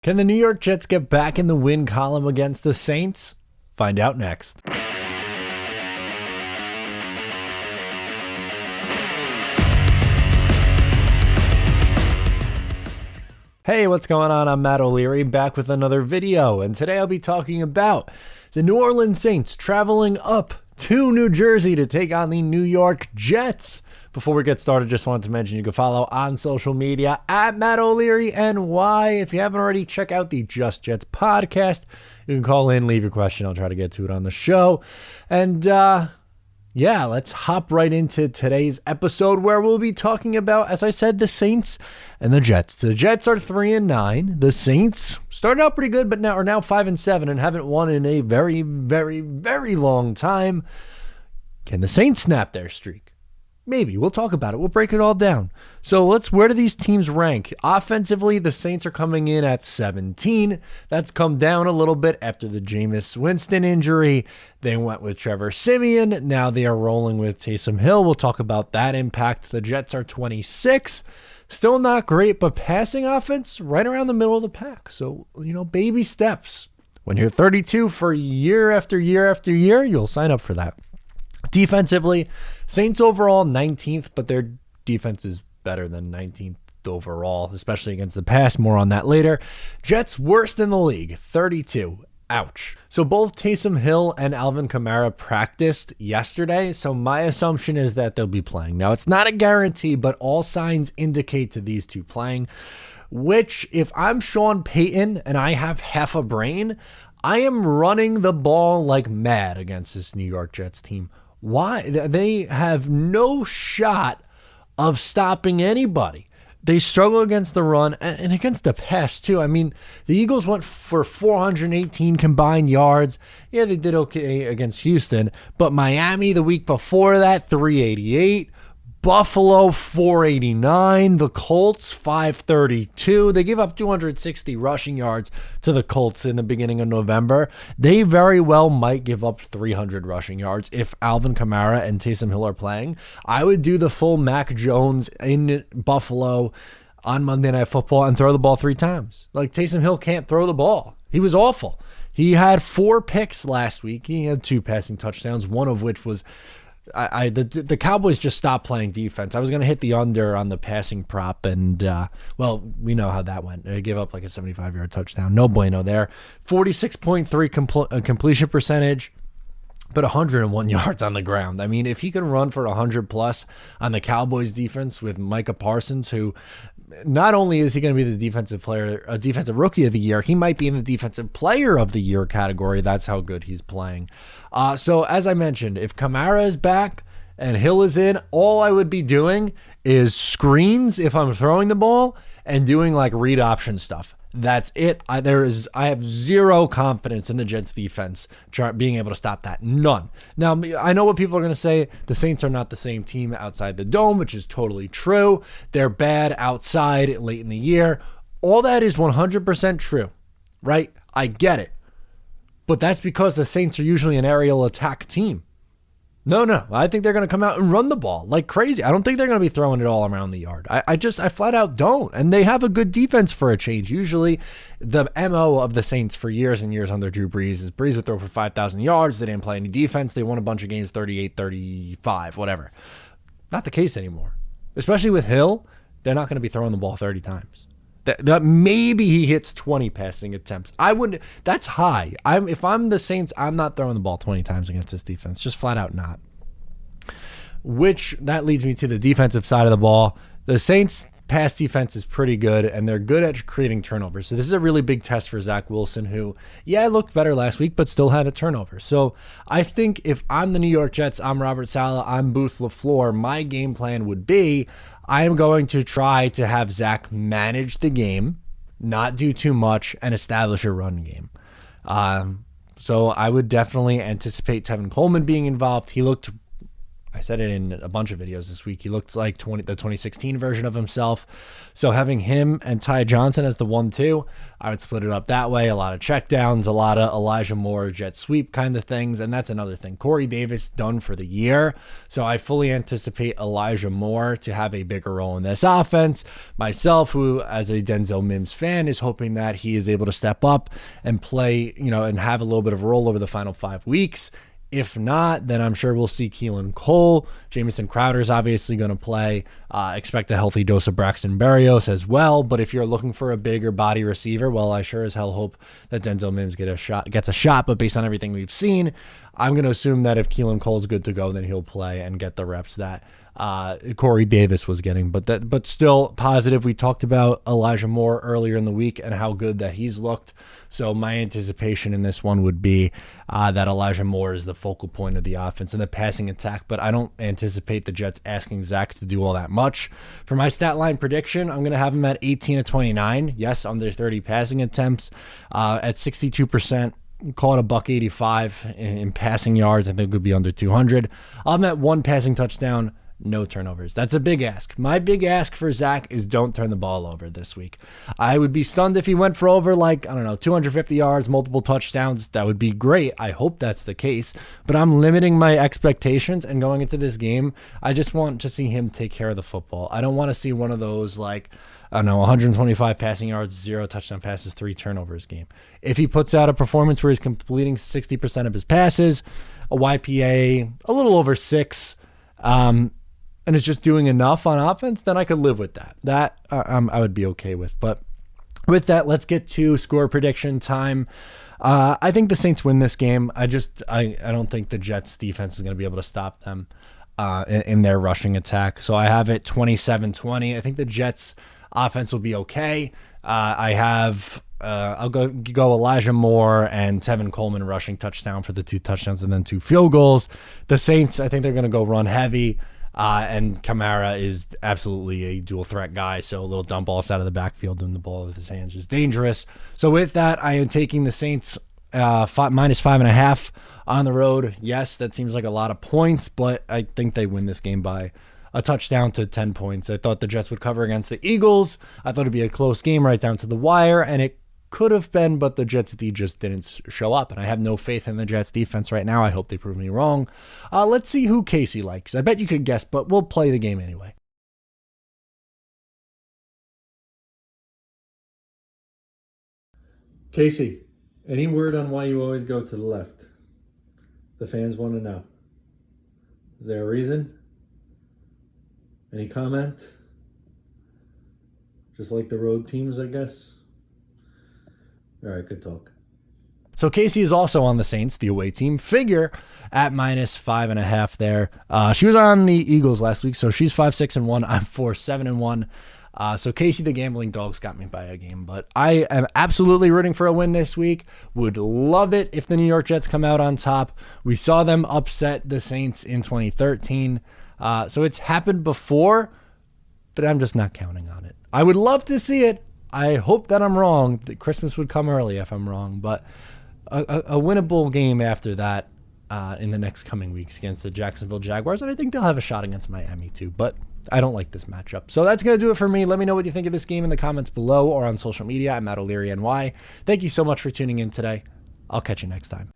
Can the New York Jets get back in the win column against the Saints? Find out next. Hey, what's going on? I'm Matt O'Leary, back with another video, and today I'll be talking about the New Orleans Saints traveling up to New Jersey to take on the New York Jets. Before we get started, just wanted to mention you can follow on social media at Matt O'Leary NY. If you haven't already, check out the Just Jets podcast. You can call in, leave your question. I'll try to get to it on the show. And yeah, let's hop right into today's episode where we'll be talking about, as I said, the Saints and the Jets. The Jets are 3-9. The Saints started out pretty good, but are now 5-7 and haven't won in a very, very, very long time. Can the Saints snap their streak? Maybe. We'll talk about it. We'll break it all down. So where do these teams rank? Offensively, the Saints are coming in at 17. That's come down a little bit after the Jameis Winston injury. They went with Trevor Siemian. Now they are rolling with Taysom Hill. We'll talk about that impact. The Jets are 26. Still not great, but passing offense right around the middle of the pack. So, baby steps. When you're 32 for year after year after year, you'll sign up for that. Defensively, Saints overall 19th, but their defense is better than 19th overall, especially against the pass. More on that later. Jets worst in the league, 32. Ouch. So both Taysom Hill and Alvin Kamara practiced yesterday, so my assumption is that they'll be playing. Now, it's not a guarantee, but all signs indicate to these two playing, which if I'm Sean Payton and I have half a brain, I am running the ball like mad against this New York Jets team. Why? They have no shot of stopping anybody. They struggle against the run and against the pass, too. I mean, the Eagles went for 418 combined yards. Yeah, they did okay against Houston. But Miami the week before that, 388. Buffalo, 489. The Colts, 532. They gave up 260 rushing yards to the Colts in the beginning of November. They very well might give up 300 rushing yards if Alvin Kamara and Taysom Hill are playing. I would do the full Mac Jones in Buffalo on Monday Night Football and throw the ball 3 times. Like, Taysom Hill can't throw the ball. He was awful. He had 4 picks last week. He had 2 passing touchdowns, one of which was the Cowboys just stopped playing defense. I was going to hit the under on the passing prop, and, we know how that went. They gave up like a 75-yard touchdown. No bueno there. 46.3 completion percentage, but 101 yards on the ground. I mean, if he can run for 100-plus on the Cowboys defense with Micah Parsons, who not only is he going to be the defensive rookie of the year, he might be in the defensive player of the year category. That's how good he's playing. So as I mentioned, if Kamara is back and Hill is in, all I would be doing is screens if I'm throwing the ball and doing like read option stuff. That's it. I have zero confidence in the Jets defense being able to stop that. None. Now, I know what people are going to say. The Saints are not the same team outside the dome, which is totally true. They're bad outside late in the year. All that is 100% true, right? I get it. But that's because the Saints are usually an aerial attack team. No. I think they're going to come out and run the ball like crazy. I don't think they're going to be throwing it all around the yard. I flat out don't. And they have a good defense for a change. Usually the MO of the Saints for years and years under Drew Brees is Brees would throw for 5,000 yards. They didn't play any defense. They won a bunch of games, 38, 35, whatever. Not the case anymore. Especially with Hill, they're not going to be throwing the ball 30 times. That maybe he hits 20 passing attempts. I wouldn't. That's high. If I'm the Saints, I'm not throwing the ball 20 times against this defense. Just flat out not. Which that leads me to the defensive side of the ball. The Saints' pass defense is pretty good, and they're good at creating turnovers. So this is a really big test for Zach Wilson, who, looked better last week, but still had a turnover. So I think if I'm the New York Jets, I'm Robert Saleh, I'm Booth LaFleur, my game plan would be I am going to try to have Zach manage the game, not do too much, and establish a run game. So I would definitely anticipate Tevin Coleman being involved. He looked I said it in a bunch of videos this week. He looked like the 2016 version of himself. So having him and Ty Johnson as the 1-2, I would split it up that way. A lot of checkdowns, a lot of Elijah Moore jet sweep kind of things. And that's another thing. Corey Davis done for the year. So I fully anticipate Elijah Moore to have a bigger role in this offense. Myself, who as a Denzel Mims fan, is hoping that he is able to step up and play, and have a little bit of a role over the final 5 weeks. If not, then I'm sure we'll see Keelan Cole. Jamison Crowder is obviously going to play. Expect a healthy dose of Braxton Berrios as well. But if you're looking for a bigger body receiver, well, I sure as hell hope that Denzel Mims gets a shot. But based on everything we've seen, I'm going to assume that if Keelan Cole's good to go, then he'll play and get the reps that Corey Davis was getting. But still positive. We talked about Elijah Moore earlier in the week and how good that he's looked. So my anticipation in this one would be that Elijah Moore is the focal point of the offense and the passing attack. But I don't anticipate the Jets asking Zach to do all that much. For my stat line prediction, I'm going to have him at 18 of 29. Yes, under 30 passing attempts at 62%. Call it $185 in passing yards. I think it could be under 200. I'm at 1 passing touchdown, no turnovers. That's a big ask. My big ask for Zach is don't turn the ball over this week. I would be stunned if he went for over 250 yards, multiple touchdowns. That would be great. I hope that's the case. But I'm limiting my expectations, and going into this game, I just want to see him take care of the football. I don't want to see one of those 125 passing yards, 0 touchdown passes, 3 turnovers game. If he puts out a performance where he's completing 60% of his passes, a YPA a little over 6, and is just doing enough on offense, then I could live with that. That I would be okay with. But with that, let's get to score prediction time. I think the Saints win this game. I don't think the Jets defense is going to be able to stop them in their rushing attack. So I have it 27-20. I think the Jets offense will be okay. I'll go Elijah Moore and Tevin Coleman rushing touchdown for the 2 touchdowns and then 2 field goals. The Saints, I think they're going to go run heavy. And Kamara is absolutely a dual threat guy. So a little dump offs out of the backfield and the ball with his hands is dangerous. So with that, I am taking the Saints minus 5.5 on the road. Yes, that seems like a lot of points, but I think they win this game by a touchdown to 10 points. I thought the Jets would cover against the Eagles. I thought it'd be a close game right down to the wire, and it could have been, but the Jets D just didn't show up, and I have no faith in the Jets defense right now. I hope they prove me wrong. Let's see who Casey likes. I bet you could guess, but we'll play the game anyway. Casey, any word on why you always go to the left? The fans want to know. Is there a reason? Any comment? Just like the road teams, I guess? All right, good talk. So Casey is also on the Saints, the away team. Figure at minus 5.5 there. She was on the Eagles last week, so she's 5-6-1. I'm 4-7-1. So Casey, the gambling dogs, got me by a game, but I am absolutely rooting for a win this week. Would love it if the New York Jets come out on top. We saw them upset the Saints in 2013. So it's happened before, but I'm just not counting on it. I would love to see it. I hope that I'm wrong, that Christmas would come early if I'm wrong, but a winnable game after that in the next coming weeks against the Jacksonville Jaguars, and I think they'll have a shot against Miami too, but I don't like this matchup. So that's going to do it for me. Let me know what you think of this game in the comments below or on social media. I'm Matt O'Leary NY. Thank you so much for tuning in today. I'll catch you next time.